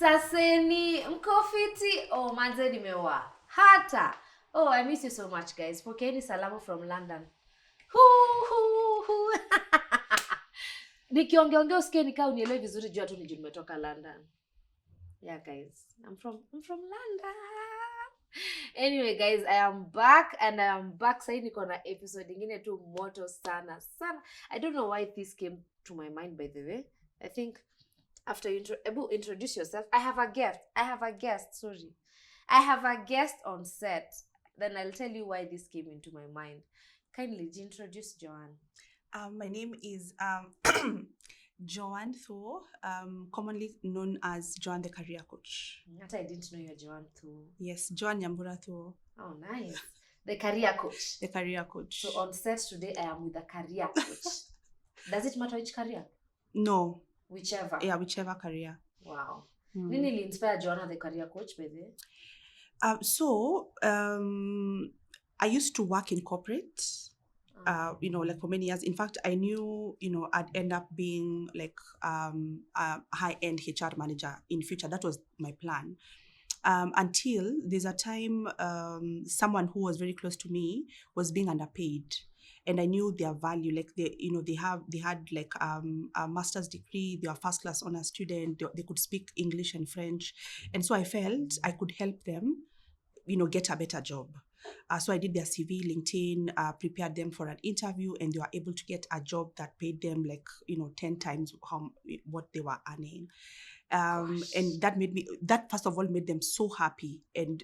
Saseni, mkofiti. Oh, manze nimewa. Hata. Oh, I miss you so much, guys. Pokeeni salamu from London. Huu. Nikiongeongea usikie nikaa unielewe vizuri jua tu nimetoka London. Yeah, guys. I'm from London. Anyway, guys, I am back and I am back. Sasa niko na episode nyingine tu moto sana. I don't know why this came to my mind, by the way. I think after you introduce yourself, I have a guest. Sorry. I have a guest on set. Then I'll tell you why this came into my mind. Kindly introduce Joanne. My name is Joanne Thor, commonly known as Joanne the Career Coach. I didn't know you're Joanne Thor. Yes, Joanne Nyambura Thor. Oh, nice. The Career Coach. The Career Coach. So on set today, I am with the Career Coach. Does it matter which career? No. Whichever? Yeah, whichever career. Wow. Nini inspire Joanna the Career Coach, baby? I used to work in corporate. Like for many years. In fact, I knew, I'd end up being like a high-end HR manager in future. That was my plan. Until there's a time someone who was very close to me was being underpaid. And I knew their value. Like they had like a master's degree. They were first class honor student. They could speak English and French. And so I felt I could help them, get a better job. So I did their CV, LinkedIn, prepared them for an interview, and they were able to get a job that paid them 10 times what they were earning. And that first of all made them so happy. And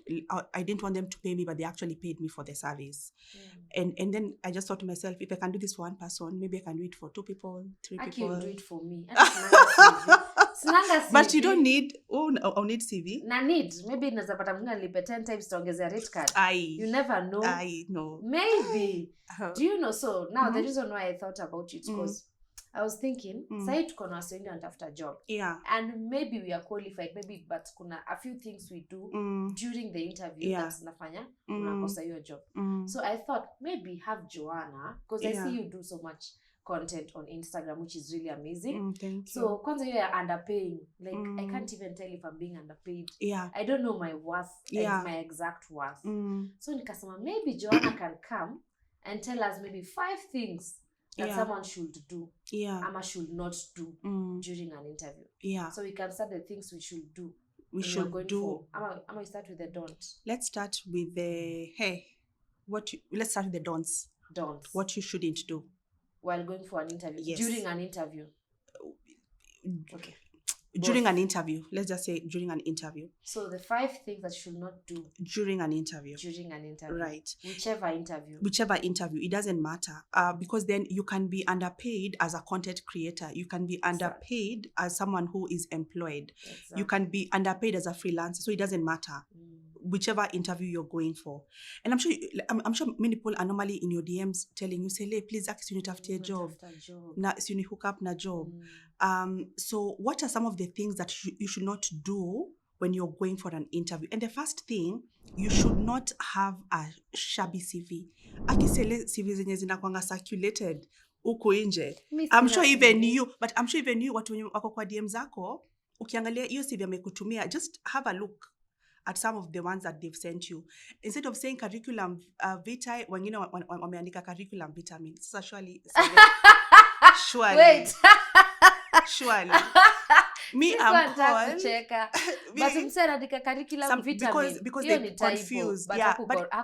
I didn't want them to pay me, but they actually paid me for the service. And then I just thought to myself, if I can do this for one person, maybe I can do it for 2 people, 3 people. I can do it for me. But you don't need need CV. Na need. Maybe nazapata munga lipe 10 times to ongezea rate card. You never know. I know. Maybe. Do you know? So now the reason why I thought about it because I was thinking, sai tuko na wase wengi wanatafuta job. Yeah. And maybe we are qualified, maybe, but kuna a few things we do during the interview that's nafanya unakosa hiyo job. So I thought maybe have Joanna, because I see you do so much content on Instagram, which is really amazing. Thank you. So kwanza you are underpaying. Like I can't even tell if I'm being underpaid. Yeah. I don't know my worth, my exact worth. So nikasema maybe Joanna can come and tell us maybe 5 things that someone should do ama should not do during an interview. Yeah. So we can start the things we should do. We should do. Ama we start with the don't. Let's start with the let's start with the don'ts. Don'ts. What you shouldn't do while going for an interview. Yes. During an interview. Okay. During an interview. Let's just say during an interview. So the 5 things that you should not do. During an interview. Right. Whichever interview. It doesn't matter. Because then you can be underpaid as a content creator. You can be underpaid as someone who is employed. Exactly. You can be underpaid as a freelancer. So it doesn't matter. Whichever interview you're going for. And I'm sure many people are normally in your DMs telling you, say, please ask you to a job. Na you hook up na job. So what are some of the things that you should not do when you're going for an interview? And the first thing, you should not have a shabby CV. Akisele CV zenye zinakuanga circulated uko nje. I'm sure even you watu wako kwa DM zako, ukiangalia hiyo CV amekutumia, just have a look at some of the ones that they've sent you. Instead of saying curriculum vitae, wengine wameandika curriculum vitamins. So surely. Wait. Surely. Me, I'm called. But instead of curriculum vitamin, because they're confused. But I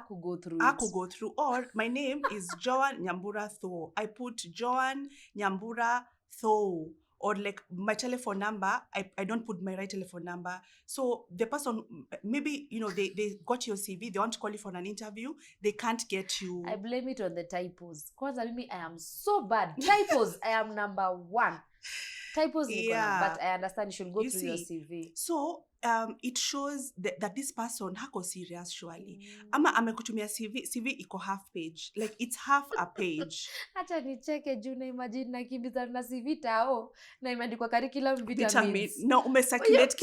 could go through. Or my name is Joanne Nyambura Thor. I put Joanne Nyambura Thor. Or like my telephone number, I don't put my right telephone number. So the person, maybe, they got your CV, they want to call you for an interview, they can't get you. I blame it on the typos. Kwanza mimi, I am so bad. Typos, I am number 1. Typos, but I understand you should go through your CV. So it shows that this person hako serious surely. Ama amekutumia CV iko half page. Like it's half a page. Acha nicheke juu na imagine na kimbiza na CV tao na imeandikwa curriculum vitamins. No, umesakilate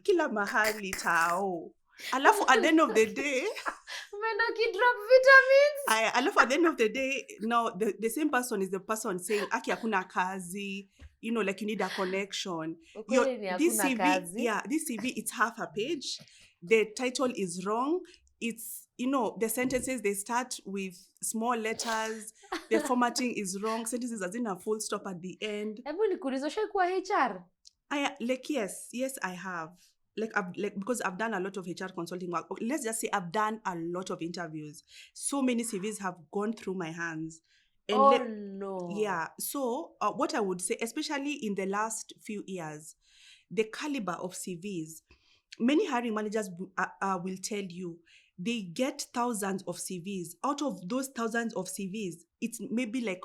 kila mahali tao. Alafu at the end of the day, Umeenda ukidrop vitamins. alafu at the end of the day, now the same person is the person saying, aki hakuna kazi, you know, like you need a connection. Ukweli ni This hakuna CV, kazi. yeah, this CV, it's half a page. The title is wrong. It's, you know, the sentences, they start with small letters. The formatting is wrong. Sentences as in a full stop at the end. Hebu nikuulize, ushaikuwa HR? Yes, I have. Because I've done a lot of HR consulting work. Let's just say I've done a lot of interviews. So many CVs have gone through my hands. And no. Yeah. So what I would say, especially in the last few years, the caliber of CVs, many hiring managers will tell you they get thousands of CVs. Out of those thousands of CVs, it's maybe like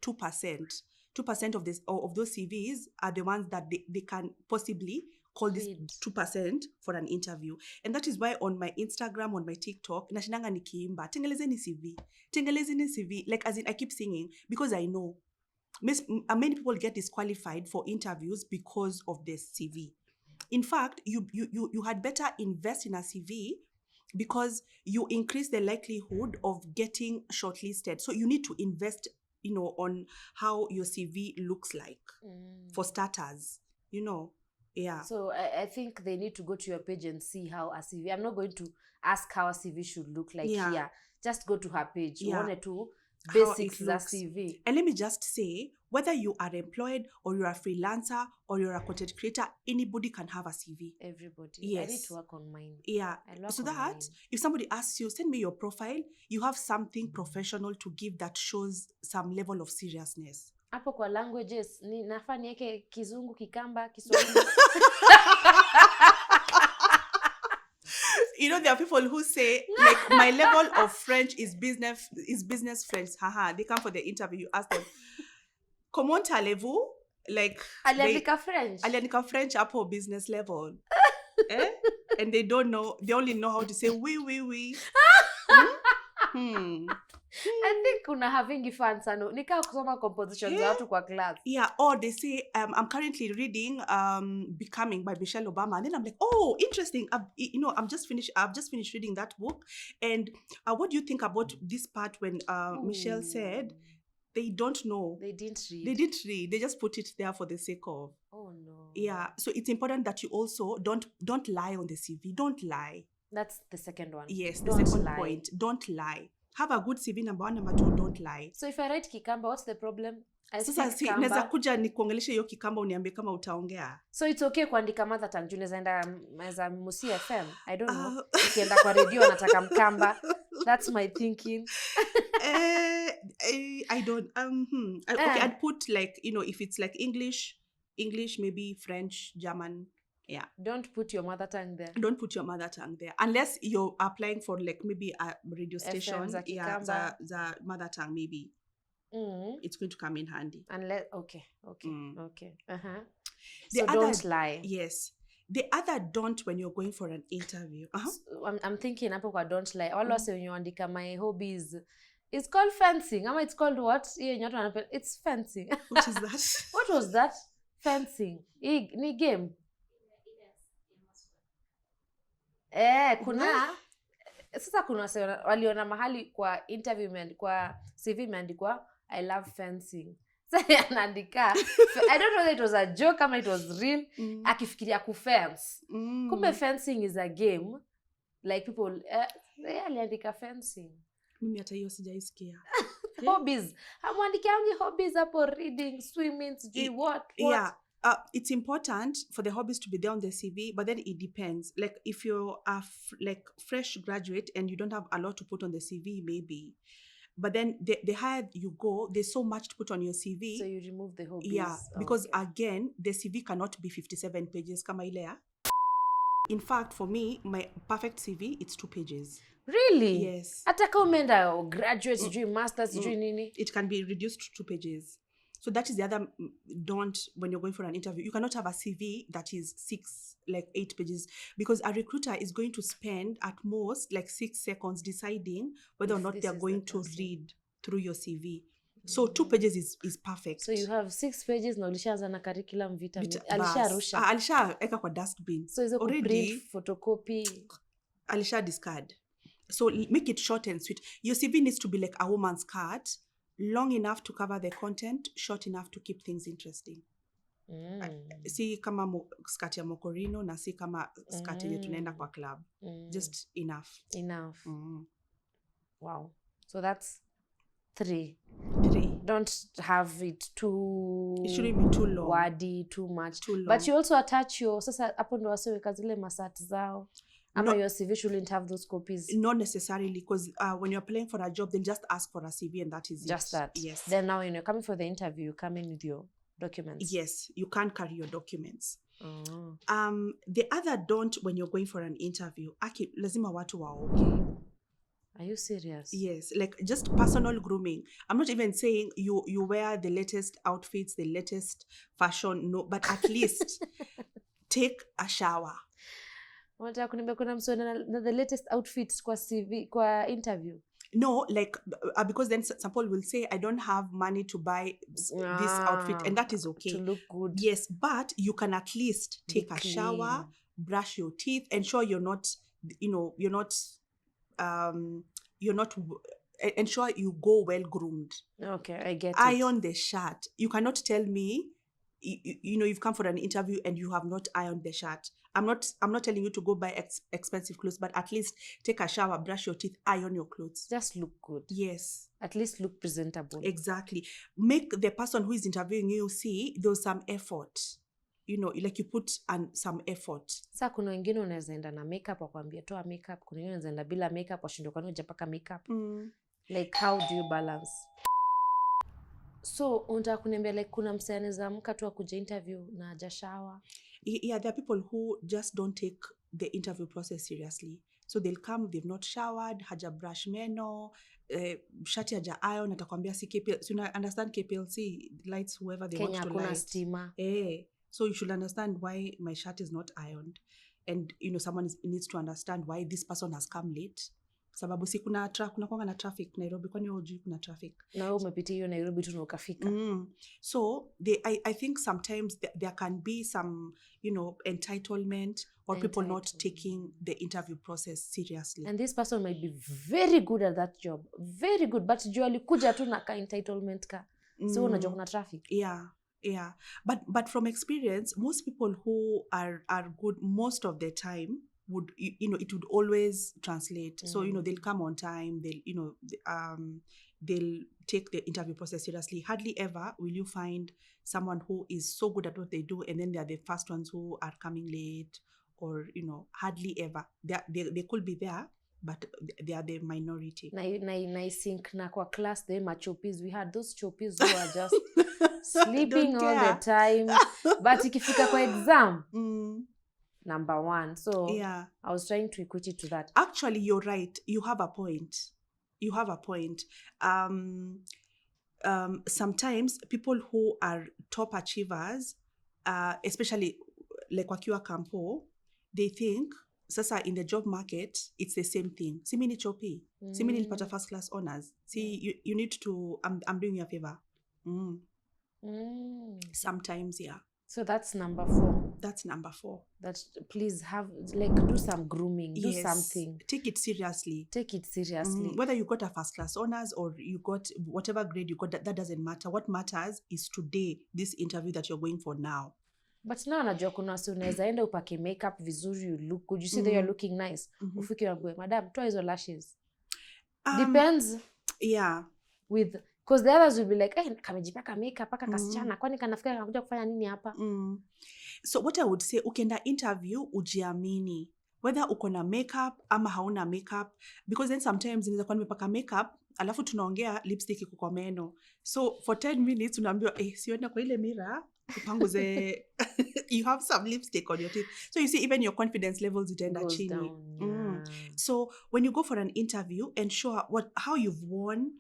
2%. 2% of those CVs are the ones that they can possibly call this 2% for an interview. And that is why on my Instagram, on my TikTok, nashinanga nikiimba, tengelezeni CV. Like, as in, I keep singing because I know many people get disqualified for interviews because of their CV. In fact, you had better invest in a CV because you increase the likelihood of getting shortlisted. So you need to invest, you know, on how your CV looks like for starters, you know. Yeah. So I think they need to go to your page and see how a CV. I'm not going to ask how a CV should look like here. Just go to her page. Yeah. One or two basics of CV. And let me just say, whether you are employed or you're a freelancer or you're a content creator, anybody can have a CV. Everybody. Yes. I need to work on mine. Yeah. So that if somebody asks you, send me your profile, you have something professional to give that shows some level of seriousness. Hapo kwa languages, nafaa niweke Kizungu, Kikamba, Kiswahili. You know, there are people who say, like, my level of French is business French. Haha, they come for the interview, you ask them, comment allez-vous? Like, aliandika French. Aliandika French hapo business level. And they don't know, they only know how to say oui. I think kuna having fun sana. Nika kusoma composition za watu kwa class. Yeah, or they say, I'm currently reading Becoming by Michelle Obama. And then I'm like, oh, interesting. I've just finished reading that book. And what do you think about this part when Michelle said, they don't know. They didn't read. They just put it there for the sake of. Oh, no. Yeah, so it's important that you also don't lie on the CV. Don't lie. That's the second one. Yes, the second point. Don't lie. Have a good CV, number 1. Number 2, don't lie. So if I write Kikamba, what's the problem? Sasa naweza kuja nikuongeleshe hiyo Kikamba uniambie kama utaongea. So it's okay kuandika mother tongue. Unaweza enda Musi FM. I don't know. Ukienda kwa radio nataka Mkamba. That's my thinking. I don't okay, I'd put, like, you know, if it's like English, maybe French, German. Yeah. Don't put your mother tongue there. Don't put your mother tongue there. Unless you're applying for, like, maybe a radio station. The mother tongue, maybe. It's going to come in handy. Unless, okay. Uh-huh. So don't lie. Yes. The other don't when you're going for an interview. So, I'm thinking hapo kwa don't lie. All wase when you andika my hobbies. It's called fencing. Ama it's called what? It's fencing. What is that? What was that? Fencing. Ni game. Sasa kuna waliona mahali kwa interview kwa CV imeandikwa I love fencing. Sasa anaandika I don't know if it was a joke or it was real. Akifikiria kufence. Kumbe fencing is a game, like people aliandika fencing. Mimi hata hiyo sijaisikia. Hobbies. Amwandikiangi hobbies hapo, reading, swimming, what? Yeah. It's important for the hobbies to be there on the CV, but then it depends. Like, if you're a fresh graduate and you don't have a lot to put on the CV, maybe. But then the higher you go, there's so much to put on your CV. So you remove the hobbies. Yeah, because again, the CV cannot be 57 pages. Kama ile ya. In fact, for me, my perfect CV, it's 2 pages. Really? Yes. Hata kama umeenda graduate, masters, nini? It can be reduced to 2 pages. So that is the other don't when you're going for an interview. You cannot have a CV that is 8 pages, because a recruiter is going to spend at most 6 seconds deciding whether or not they're going to read through your CV. So 2 pages is perfect. So you have 6 pages na ulishaanza na curriculum vitae. Alisharusha. Alishaeka kwa dustbin. So hizo kuprint, photocopy. alisha discard. So make it short and sweet. Your CV needs to be like a woman's skirt, long enough to cover the content, short enough to keep things interesting. Si kama skirt ya mokorino na si kama skirt yenye tunaenda kwa club. Just enough. Wow. So that's 3. 3. Don't have it too... It shouldn't be too long. Wordy, too much. Too long. But you also attach your... Sasa hapo ndo wasiweka zile masati zao. Ama your CV shouldn't have those copies. Not necessarily, because when you're applying for a job, they'll just ask for a CV and that is just it. That. Yes. Then now when you're coming for the interview, you come in with your documents. Yes, you can't carry your documents. The other don't when you're going for an interview, lazima watu waoge. Are you serious? Yes, like just personal grooming. I'm not even saying you wear the latest outfits, the latest fashion, no, but at least take a shower. Unataka kuniambia kuna msio na the latest outfits kwa CV, kwa interview? No, like because then some people will say I don't have money to buy this outfit, and that is okay. To look good. Yes, but you can at least take a shower, brush your teeth, ensure you're not ensure you go well groomed. Okay, I get it. Iron the shirt. You cannot tell me you've come for an interview and you have not ironed the shirt. I'm not telling you to go buy expensive clothes, but at least take a shower, brush your teeth, iron your clothes. Just look good. Yes. At least look presentable. Exactly. Make the person who is interviewing you see there's some effort. Like you put some effort. Sasa kuna wengine unaweza enda na makeup wakwambia toa makeup, kuna wengine unaweza enda bila makeup washindwe kwani hujapaka makeup. Like how do you balance? So unataka kuniambia like kuna msanii zamka tu akuja interview na hajashower? Yeah, there are people who just don't take the interview process seriously. So they'll come, they've not showered, haja brush meno, shati haja iron, atakwambia si KPLC. So you understand KPLC lights whoever they Kenya want to light. light. Stima. So you should understand why my shirt is not ironed. And someone needs to understand why this person has come late. Sababu si kuna kwanga na traffic Nairobi, kwani hujui kuna traffic. Na wewe umepitia hiyo Nairobi tu na ukafika. So I think sometimes there can be some entitlement or people not taking the interview process seriously. And this person might be very good at that job, very good, but juu alikuja tu na ka entitlement ka. So unajua kuna traffic. Yeah. But from experience, most people who are good most of the time would it would always translate. So they'll come on time, they'll take the interview process seriously. Hardly ever will you find someone who is so good at what they do and then they're the first ones who are coming late, or hardly ever. They could be there, but they are the minority. Na sync na kwa class the machopis, we had those chopis who are just sleeping all the time, but ikifika kwa exam number 1. So yeah, I was trying to equate it to that. Actually, you're right. You have a point. Sometimes people who are top achievers, especially like wakiwa kampo, they think sasa in the job market it's the same thing. Si mini chopi. Si mini nilipata first class honors. See, you need to I'm doing you a favor. Sometimes, yeah. So that's number 4. That please have do some grooming, do something. Take it seriously. Whether you got a first class honors or you got whatever grade you got, that doesn't matter. What matters is today, this interview that you're going for now. But now najua kuna wasi unaweza enda upake makeup vizuri, you look good, you see that you're looking nice. Ufiki wambwe, madam, toa hizo lashes. Depends. Yeah. Because the others will be like, kamejipaka makeup, paka kasichana, kwani kanafika kanakuja kufanya nini hapa? So what I would say, ukienda interview, ujiamini. Whether uko na makeup ama hauna makeup, because then sometimes inaweza kuwa nimepaka makeup, alafu tunaongea lipstick iko kwa meno. So for 10 minutes unaambiwa, sienda kwa ile mirror, upanguze you have some lipstick on your teeth. So you see, even your confidence levels itaenda chini. So when you go for an interview, ensure how you've worn,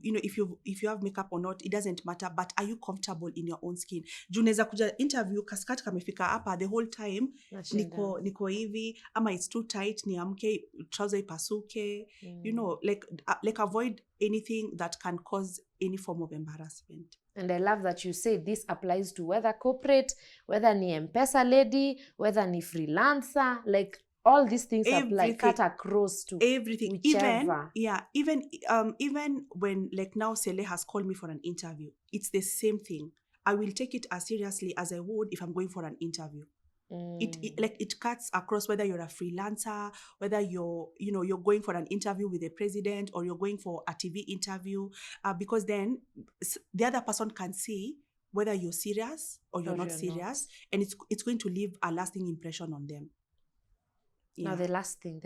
if you have makeup or not, it doesn't matter, but are you comfortable in your own skin? Junaweza kuja interview kaskati kamefika hapa the whole time niko hivi, ama it's too tight, niamke trouser ipasuke. Like avoid anything that can cause any form of embarrassment. And I love that you say this applies to whether corporate, whether ni M-Pesa lady, whether ni freelancer, like all these things apply, Everything. cut across to Everything. whichever. Even when like now Celes has called me for an interview, it's the same thing. I will take it as seriously as I would if I'm going for an interview. It cuts across whether you're a freelancer, whether you're going for an interview with the president, or you're going for a TV interview, because then the other person can see whether you're serious or you're not serious, and it's going to leave a lasting impression on them. Now the last thing,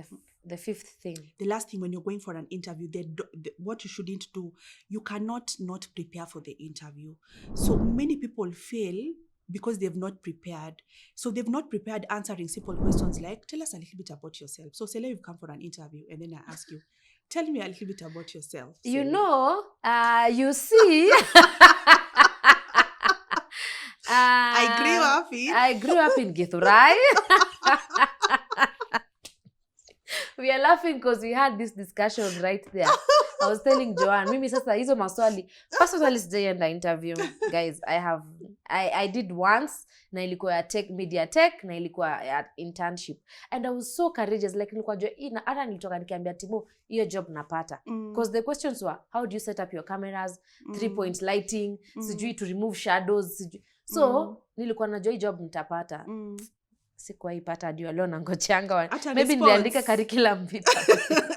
the fifth thing. The last thing, when you're going for an interview, what you shouldn't do, you cannot not prepare for the interview. So many people fail because they've not prepared. So they've not prepared answering simple questions like, tell us a little bit about yourself. So Celes, you've come for an interview, and then I ask you, tell me a little bit about yourself. Celes. You see, I grew up in Githurai. We are laughing because we had this discussion right there. I was telling Joanne, mimi sasa hizo maswali. Personally sijaenda interview, guys. I did once, na ilikuwa ya media tech, na ilikuwa ya internship. And I was so courageous, like nilikuwa na hata nilitoka nikiambia Timo, hiyo job napata. Because the questions were, how do you set up your cameras, 3-point lighting, sijui to remove shadows, so nilikuwa najua hii job nitapata. Sikuwa ipata ndio leo nangochanga. Maybe niliandika curriculum vita.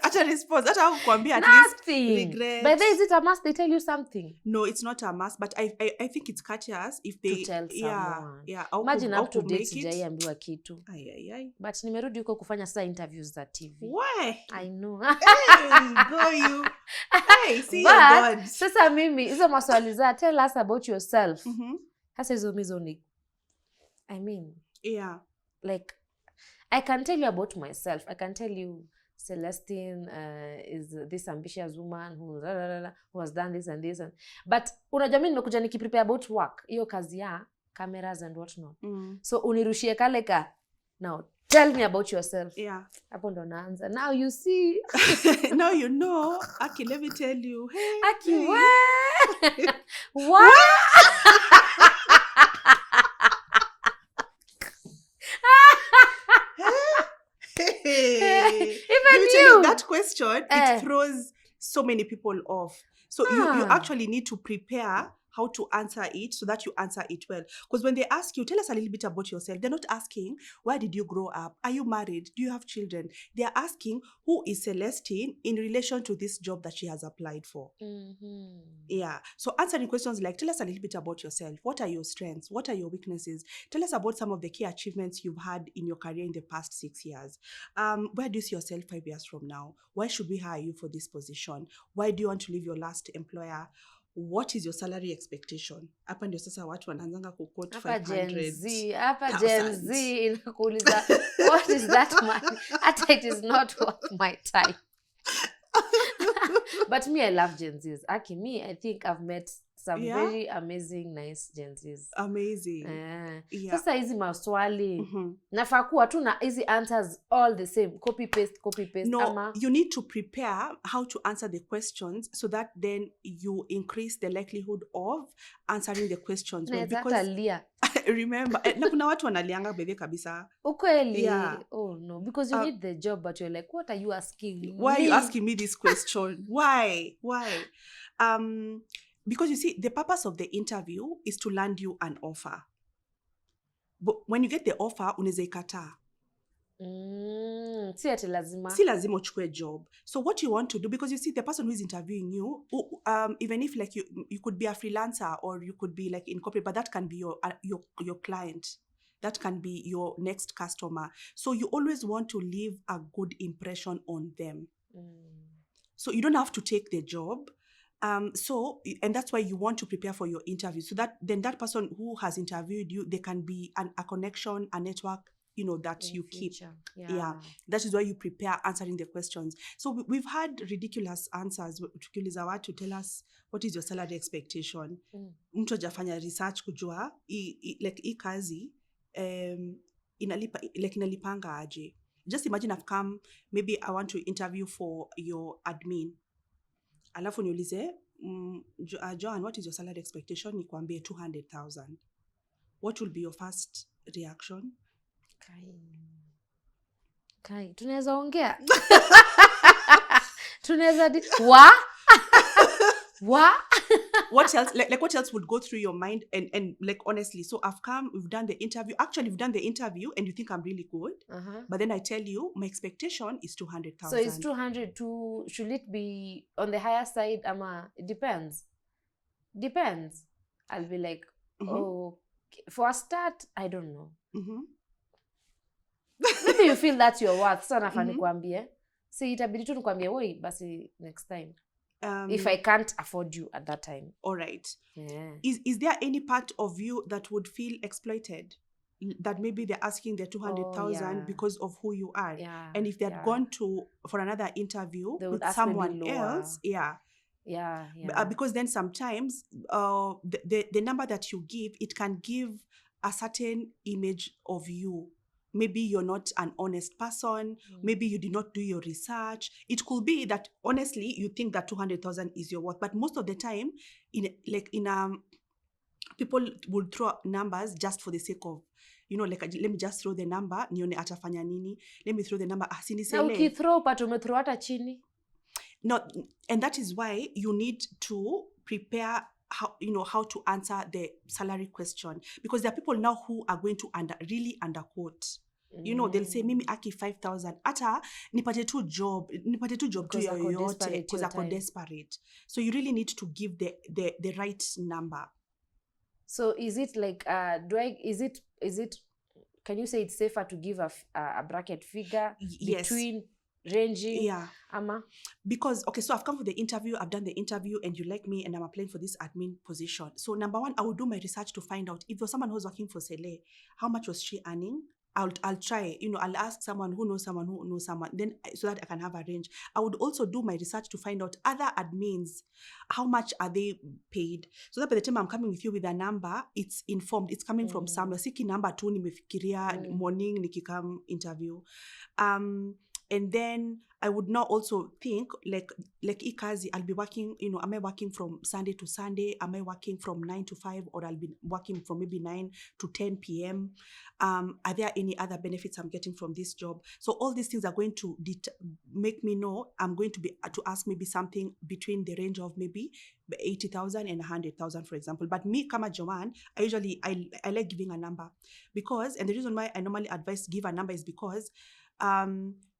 Acha response. Acha kukuambia at nothing. Least regret. But then is it a must they tell you something? No, it's not a must, but I think it's courteous if they to tell someone. Yeah. Imagine up to date sijaiambiwa kitu. Ai. But nimerudi huko kufanya sasa interviews za TV. Why? I know. Hey, go you. Hey, see your God. Sasa mimi hizo maswali za tell us about yourself. Sasa hizo mizoni. I mean. Yeah. Like, I can tell you about myself. I can tell you Celestine is this ambitious woman who has done this and this. But unajua mimi nimekuja nikiprepare about work. Hiyo kazi ya cameras and what not. So unirushie kale ka. Now, tell me about yourself. Yeah. Hapo ndo naanza. Now you see. Now you know. Aki, let me tell you. Hey, Aki, hey. What? Even you, that question, it throws so many people off. So you actually need to prepare how to answer it so that you answer it well. Because when they ask you, tell us a little bit about yourself, they're not asking, where did you grow up? Are you married? Do you have children? They're asking, who is Celestine in relation to this job that she has applied for? Yeah. So answering questions like, tell us a little bit about yourself. What are your strengths? What are your weaknesses? Tell us about some of the key achievements you've had in your career in the past 6 years. Where do you see yourself 5 years from now? Why should we hire you for this position? Why do you want to leave your last employer? What is your salary expectation? Hapa ndio sasa watu wanaanza kuquote 500. Hapa Gen Z inakuuliza what is that money? Hata it is not worth my time. But me, I love Gen Zs. Aki, me, I think I've met some very amazing, nice Gen Zs. Amazing. Yeah. Sasa hizi maswali. Nafaa kuwa tu na hizi answers all the same. Copy paste. No, you need to prepare how to answer the questions so that then you increase the likelihood of answering the questions well. Because remember, na kuna watu wanalianga bedhe kabisa. Ukweli. Yeah. Oh no, because you need the job, but you're like, what are you asking me? Why are you asking me this question? Why? Because you see, the purpose of the interview is to land you an offer. But when you get the offer, unaweza ikataa. Si ati lazima. Si lazima uchukue job. So what you want to do, because you see, the person who is interviewing you, even if like you could be a freelancer or you could be like in corporate, but that can be your client. That can be your next customer. So you always want to leave a good impression on them. So you don't have to take the job. And that's why you want to prepare for your interview. So that then that person who has interviewed you, there can be a connection, a network, that you keep. Yeah. That is why you prepare answering the questions. So we've had ridiculous answers. Tukiuliza watu, tell us, what is your salary expectation? Mtu hajafanya research kujua, like kazi, inalipanga aje. Just imagine I've come, maybe I want to interview for your admin. Alafu niulize, Joan, what is your salary expectation? Nikwambie 200,000. What will be your first reaction? Kai, tunaweza ongea. Tunaweza wa What else, like what else would go through your mind? And like, honestly, so we've done the interview. Actually, we've done the interview and you think I'm really good. But then I tell you, my expectation is 200,000. So it's 200 to, should it be on the higher side? It depends. I'll be like, oh, for a start, I don't know. Maybe you feel that's your worth. So nafaa nikwambie. See, itabidi tu nikwambie, woi, basi next time. If I can't afford you at that time. All right. Yeah. Is there any part of you that would feel exploited? That maybe they're asking their 200,000 because of who you are. Yeah. And if they had gone for another interview with someone else, because then sometimes the number that you give, it can give a certain image of you. Maybe you're not an honest person. Maybe you did not do your research. It could be that, honestly, you think that 200,000 is your worth. But most of the time, people will throw numbers just for the sake of, like, let me just throw the number, nione atafanya nini. Let me throw the number. Na ukithrow but umethrow hata chini. No, and that is why you need to prepare how to answer the salary question, because there are people now who are going to really underquote. They'll say mimi aki 5,000 ata nipate tu job tu yoyote because ako desperate. So you really need to give the right number. So is it like is it can you say it's safer to give a bracket figure between ranging? Yeah. Because, okay, so I've come for the interview, I've done the interview, and you like me, and I'm applying for this admin position. So number one, I will do my research to find out if there's someone who's working for Celes, how much was she earning? I'll try, I'll ask someone who knows someone, then so that I can have a range. I would also do my research to find out other admins, how much are they paid, so that by the time I'm coming with you with a number, it's informed, it's coming from somewhere. Siki number tu nimefikiria morning nikikam interview. And then I would now also think, like ikazi, I'll be working, am I working from Sunday to Sunday? Am I working from 9 to 5? Or I'll be working from maybe 9 to 10 p.m.? Are there any other benefits I'm getting from this job? So all these things are going to make me know I'm going to ask maybe something between the range of maybe 80,000 and 100,000, for example. But me, kama Joanne, I like giving a number, because, and the reason why I normally advise give a number is because,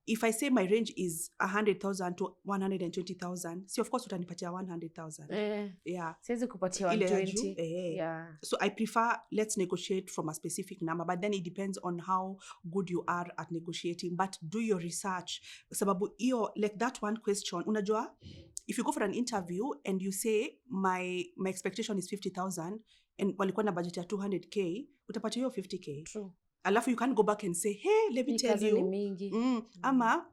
if I say my range is 100,000 to 120,000, see, of course, utanipatia 100,000. Yeah. Siwezi kupatia 120. Yeah. So I prefer, let's negotiate from a specific number, but then it depends on how good you are at negotiating. But do your research. Sababu like that one question, unajua, if you go for an interview and you say my expectation is 50,000 and walikuwa na budget ya 200k, utapata hiyo 50k. True. Alafu you can't go back and say, hey, let me tell you. Ama,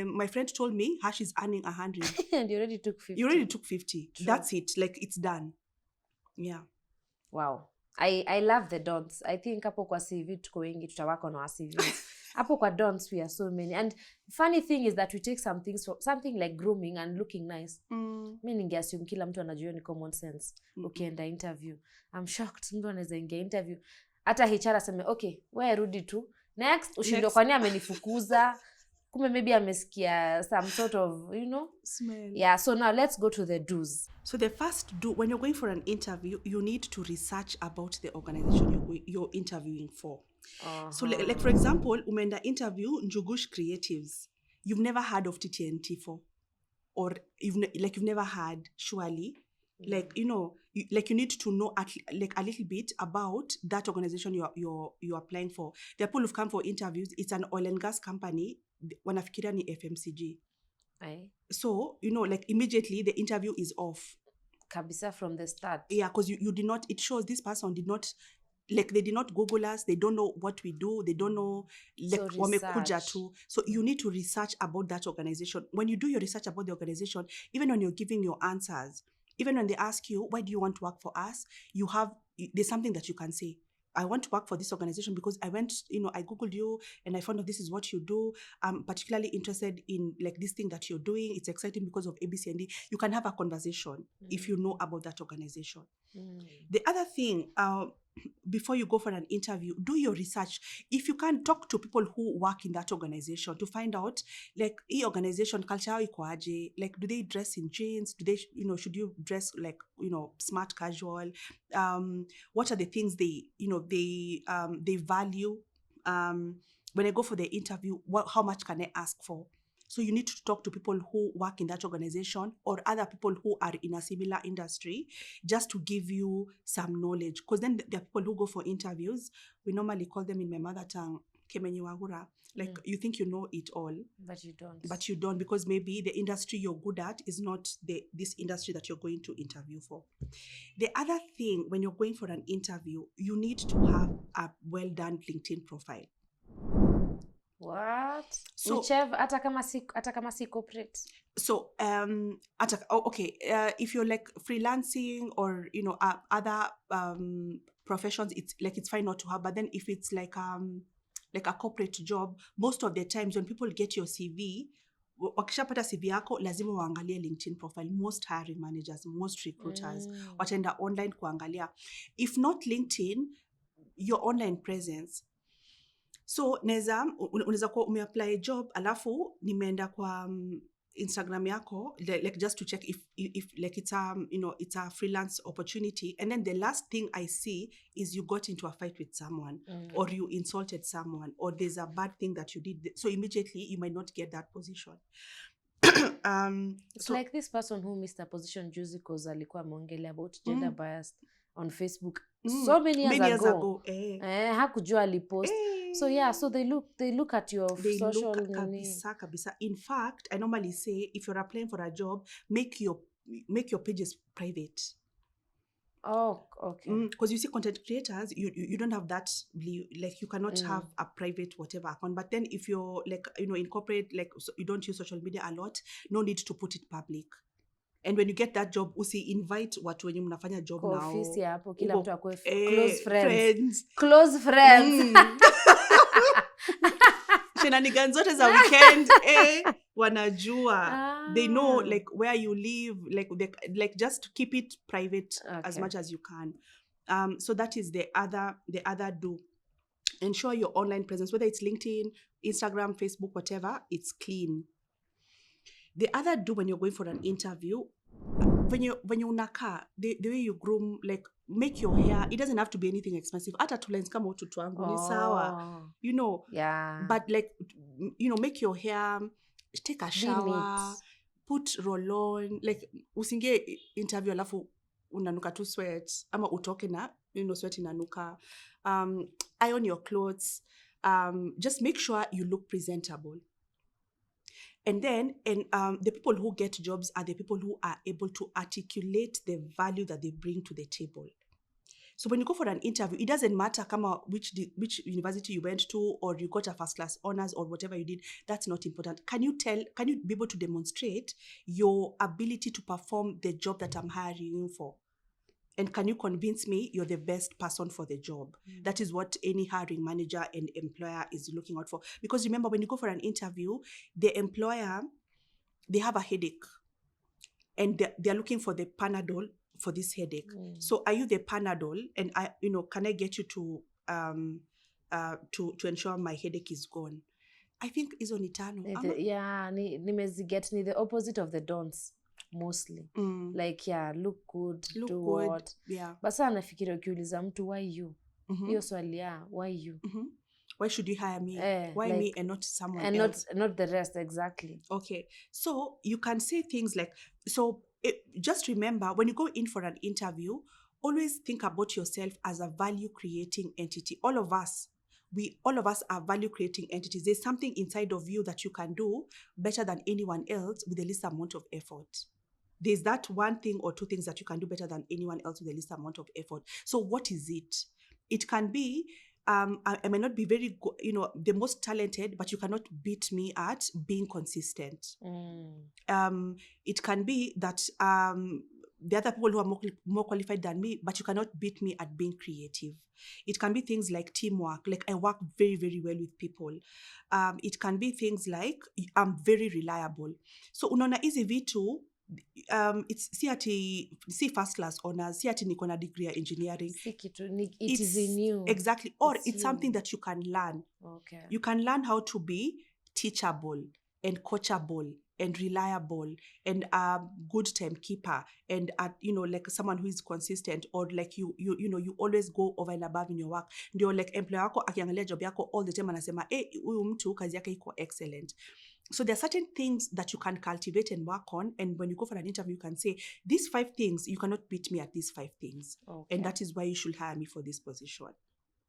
my friend told me how she's earning 100. And you already took 50. You already took 50. True. That's it. Like, it's done. Yeah. Wow. I love the dons. I think hapo kwa CV tuko wengi tutawako na CV. Hapo kwa dons we are so many. And funny thing is that we take some things from something like grooming and looking nice. Mimi ningeassume kila mtu anajua ni common sense. Ukienda interview. I'm shocked mtu anaweza ingia interview. Hata HR aseme, okay, wewe rudi tu. Next, ushindo kwani amenifukuza. Kume maybe amesikia some sort of, smell. Yeah, so now let's go to the do's. So the first do, when you're going for an interview, you need to research about the organization you're interviewing for. So like for example, umeenda interview Njugush Creatives. You've never heard of TTNT for, or you've never heard, surely. Like, you need to know like a little bit about that organization you're applying for. The people who've come for interviews, it's an oil and gas company. Wanafikiria ni FMCG. Aye. So, like immediately the interview is off. Kabisa from the start. Yeah, because you did not, it shows this person did not, like they did not Google us, they don't know what we do, they don't know, like wamekuja tu. So you need to research about that organization. When you do your research about the organization, even when you're giving your answers, even when they ask you, why do you want to work for us? There's something that you can say. I want to work for this organization because I went, I Googled you and I found out this is what you do. I'm particularly interested in like this thing that you're doing. It's exciting because of ABC and D. You can have a conversation if you know about that organization. The other thing, before you go for an interview, do your research. If you can, talk to people who work in that organization to find out, like, e organization culture how iko aje, like, do they dress in jeans, do they, should you dress like, smart casual, what are the things they value, when I go for the interview, how much can I ask for? So you need to talk to people who work in that organization or other people who are in a similar industry, just to give you some knowledge. Because then there are people who go for interviews. We normally call them in my mother tongue, kemenyi wagura. Like, you think you know it all. But you don't. But you don't, because maybe the industry you're good at is not this industry that you're going to interview for. The other thing, when you're going for an interview, you need to have a well-done LinkedIn profile. What? So, whichever, hata kama si corporate. So, if you're like freelancing or other professions, it's fine not to have. But then if it's like a corporate job, most of the times when people get your CV, wakishapata CV yako lazima waangalie LinkedIn profile. Most hiring managers, most recruiters wataenda online kuangalia. If not LinkedIn, your online presence. So unaweza kuwa umeapply job alafu nimeenda kwa Instagram yako, like just to check if like it's a freelance opportunity, and then the last thing I see is you got into a fight with someone, or you insulted someone, or there's a bad thing that you did, so immediately you might not get that position. It's like this person who missed a position juzi because alikuwa ameongelea about gender bias on Facebook so many years ago. Hakujua alipost. So yeah, so they look at your social kabisa. In fact, I normally say, if you're applying for a job, make your pages private. Oh, okay. Because you see, content creators, you don't have that, like, you cannot have a private whatever account. But then if you're like, in corporate, like, so you don't use social media a lot, no need to put it public. And when you get that job, invite watu wenye mnafanya job kwa now. Ofisi hapo kila mtu akue close friends. Close friends. Shenanigans zote za weekend wanajua. They know like where you live, like just keep it private as much as you can. So that is the other do. Ensure your online presence, whether it's LinkedIn, Instagram, Facebook, whatever, it's clean. The other do when you're going for an interview, when you unaka, the way you groom, like, make your hair, it doesn't have to be anything expensive. Hata tulens kama utoto wangu ni sawa, Yeah. But like, make your hair, take a shower, put roll on, like, usinge interview alafu unanuka tu sweat, ama utoke na sweat inanuka. Iron your clothes. Just make sure you look presentable. And then, the people who get jobs are the people who are able to articulate the value that they bring to the table. So when you go for an interview, it doesn't matter which university you went to, or you got a first class honors, or whatever you did. That's not important. Can you be able to demonstrate your ability to perform the job that I'm hiring you for? And can you convince me you're the best person for the job? That is what any hiring manager and employer is looking out for. Because remember, when you go for an interview, the employer, they have a headache. And they're looking for the Panadol for this headache. So are you the Panadol? And can I get you to ensure my headache is gone? I think is on itano. Yeah, nimeziget ni the opposite of the don'ts. Mostly like, yeah, look good, do good. What, yeah. But sana nafikiri ukiuliza mtu why you, hiyo swali why you, why should you hire me, why like, me and not someone and else, not the rest. Exactly. Okay, so you can say things like, just remember, when you go in for an interview, always think about yourself as a value creating entity. All of us are value creating entities. There's something inside of you that you can do better than anyone else with the least amount of effort. There's that one thing or two things that you can do better than anyone else with the least amount of effort. So what is it? It can be, I may not be very the most talented, but you cannot beat me at being consistent. It can be that the other people who are more qualified than me, but you cannot beat me at being creative. It can be things like teamwork, like I work very, very well with people. It can be things like I'm very reliable. So unaona hizi vitu it's see first class honors, see niko na degree ya engineering. Si kitu, it is in you. Exactly. Or it's you. something that you can learn. Okay. You can learn how to be teachable and coachable and reliable and a good timekeeper and like someone who is consistent, or like you always go over and above in your work. Ndio like employer wako akiangalia job yako all the time anasema huyu mtu kazi yake iko excellent. So there are certain things that you can cultivate and work on, and when you go for an interview you can say these 5 things, you cannot beat me at these 5 things. Okay. And that is why you should hire me for this position.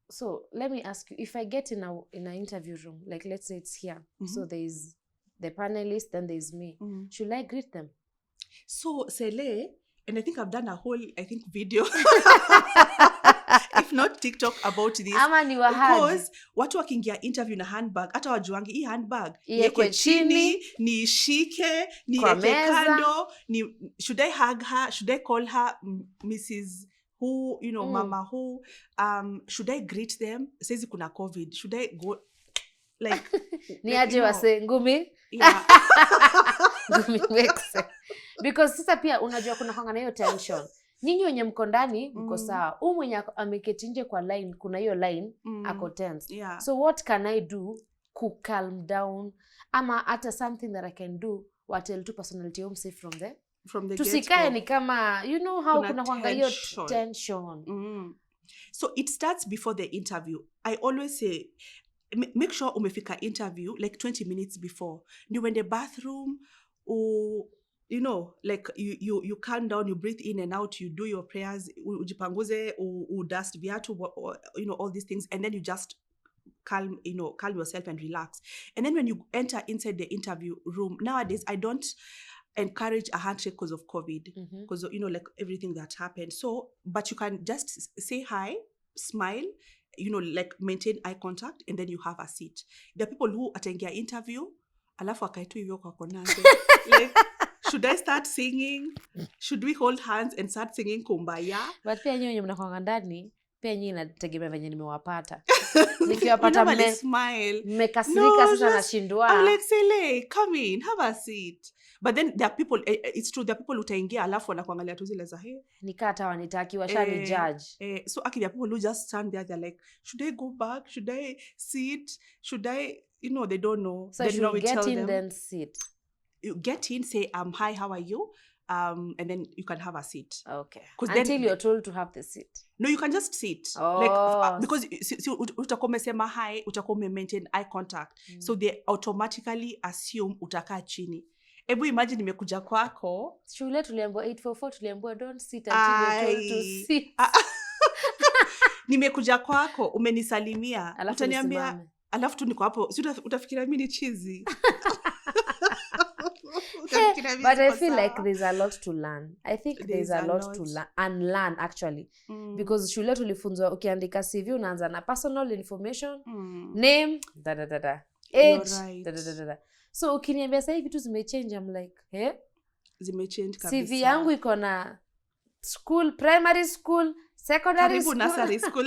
So let me ask you, if I get in an interview room, like let's say it's here, so there's the panelist, then there's me. Should I greet them? So Celes, and I think I've done a whole video if not TikTok about this. Ama ni because watu wakiingia interview na handbag, hata wajuangi hii handbag iwekwe chini, nishike, niweke kando, should I hug her, should I call her Mrs. who, mama who, should I greet them? Says kuna COVID, should I go like ni aje wase ngumi? Yeah. Ngumi wexe. Because sasa pia unajua kuna kwanga na hiyo tension. Nyinyi wenye mko ndani mko sawa. Huyu mwenye ameketi nje kwa line, kuna hiyo line ako tense. Yeah. So what can I do to calm down? Ama hata something that I can do what tell to personality home safe from the tusikae ni kama how kuna kwanga hiyo tension. So it starts before the interview. I always say make sure umefika interview like 20 minutes before. You in the bathroom, or like you calm down, you breathe in and out, you do your prayers, ujipanguze, dust viatu, all these things, and then you just calm yourself and relax. And then when you enter inside the interview room, nowadays I don't encourage a handshake because of COVID, because like everything that happened. So but you can just say hi, smile, like maintain eye contact, and then you have a seat. There are people who ataingia interview alafu akaitu hivyo kwa konanze. Like, should I start singing? Should we hold hands and start singing kumbaya? But pia nyinyi mnakwanga ndani, pia nyinyi inategemea venye nimewapata. Nikiwapata smile, mmekasirika sasa nashindwa. I'm like, Celes, come in, have a seat. But then there are people, it's true, there are people who utaingia alafu wanakuangalia tu zile za nikata wanitaki washani judge. So there are people who just stand there, they're like, should I go back? Should I sit? Should I, they don't know. So should we get in then sit? You get in, say, hi, how are you? And then you can have a seat. Okay. Until then, you're told to have the seat. No, you can just sit. Oh. Like, because utakuwa umesema hi, utakuwa maintain eye contact. So they automatically assume utakaa chini. Ebu imagine nimekuja kwako. Shule tuliambiwa 844 tuliambiwa don't sit until you're told to sit. Nimekuja kwako, umenisalimia. Utaniambia, alafu tu niko hapo, si utafikiria mimi ni chizi. But I feel like there's a lot to learn. I think there's a lot to unlearn actually. Because shule tulifunzwa ukiandika CV unaanza na personal information, name, age, right. So ukiniambia sasa hivi vitu zimechange, I'm like, zimechange kabisa. CV yangu iko na school, primary school, secondary school, nursery school.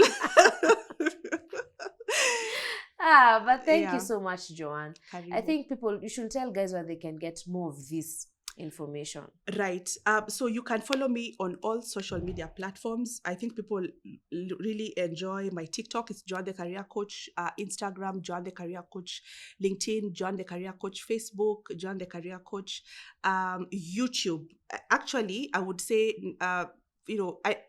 But thank you so much, Joanne. I think you should tell guys where they can get more of this information. Right. So you can follow me on all social media platforms. I think people really enjoy my TikTok. It's Joanne the Career Coach. Instagram, Joanne the Career Coach. LinkedIn, Joanne the Career Coach. Facebook, Joanne the Career Coach. YouTube. Actually, I would say...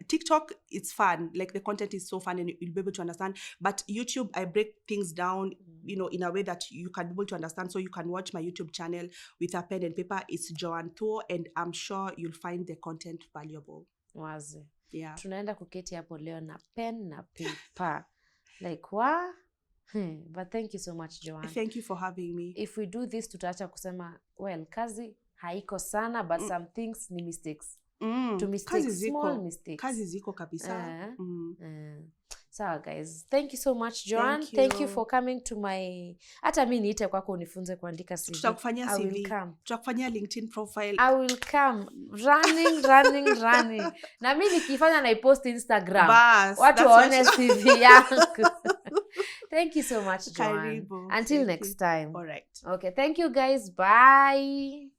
TikTok, it's fun. Like the content is so fun and you'll be able to understand. But YouTube, I break things down, in a way that you can be able to understand. So you can watch my YouTube channel with a pen and paper. It's Joanne Thuo, and I'm sure you'll find the content valuable. Wazi. Yeah. Tunaenda kuketi hapo leo na pen na paper. Like what? But thank you so much, Joanne. Thank you for having me. If we do this, tutaacha kusema, well, kazi haiko sana, but some things ni mistakes. To mistake, small mistakes. Kazi ziko kabisa. So guys, thank you so much, Joanne. Thank you for coming to my... Hata mimi niite kwako unifunze kuandika CV. Tutakufanyia CV. Tutakufanyia LinkedIn profile. I will come. Running. Na mimi nikifanya na post Instagram. Watu waone CV yangu. Thank you so much, Joanne. Karibu. Until next time. All right. Okay, thank you guys. Bye.